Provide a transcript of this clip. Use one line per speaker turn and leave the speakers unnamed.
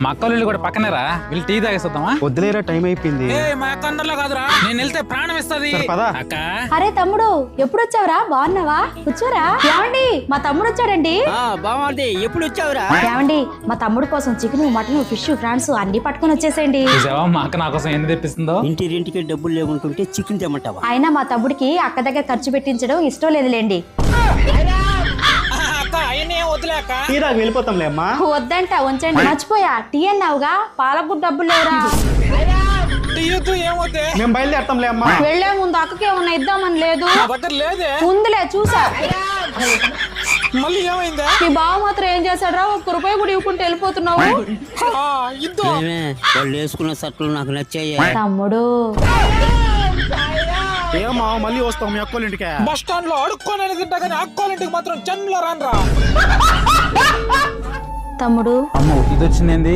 మా అక్క వాళ్ళు కూడా పక్కనేరా, వీళ్ళు టీ తాగేస్తామా?
వద్దులేరా, టైం అయిపోయింది.
మా అక్క అందరిలో కాదురా, నేను వెళ్తే ప్రాణం ఇస్తుంది. అక్క
అరే తమ్ముడు, ఎప్పుడు వచ్చావురా? బాగున్నావా? కూర్చోరా. ఏమండి, మా తమ్ముడు వచ్చాడండి.
బాగుంది. ఎప్పుడు వచ్చావురా?
ఏమండి, మా తమ్ముడు కోసం చికెన్, మటన్, ఫిష్, ఫ్రాన్స్ అన్ని పట్టుకొని వచ్చేసేయండి.
మా అక్క నా కోసం ఎన్ని తెప్పిస్తుందో.
ఇంటికి డబ్బులు లేకుంటుంటే చికెన్ తెమ్మంటావా?
అయినా మా తమ్ముడికి అక్క దగ్గర ఖర్చు పెట్టించడం ఇష్టం లేదులేండి.
వెళ్ళిపోతాంలే అమ్మా.
వద్దంట, ఉంచండి. మర్చిపోయా, టీ అన్నావుగా, పాలకు డబ్బులు లేవురా.
మేము బయలుదేరతాంలే అమ్మా.
వెళ్లే ముందు అక్కకి ఏమన్నా ఇద్దామని లేదు? ఉందిలే, చూసా.
మళ్ళీ ఏమైందా?
మీ బావ మాత్రం ఏం చేశాడ్రా? ₹1 కూడా ఇవ్వకుంటే వెళ్ళిపోతున్నావు.
వాళ్ళు వేసుకున్న షర్ట్లు నాకు నచ్చాయి.
తమ్ముడు
ఏమా మళ్ళీ వస్తాం మీ అక్కోళ్ళ ఇంటికి?
బస్ స్టాండ్ లో అడుక్కోనని తింటా కానీ అక్కోళ్ళింటికి మాత్రం జన్మలో రానరా.
తమ్ముడు
అమ్మో, ఇది వచ్చింది.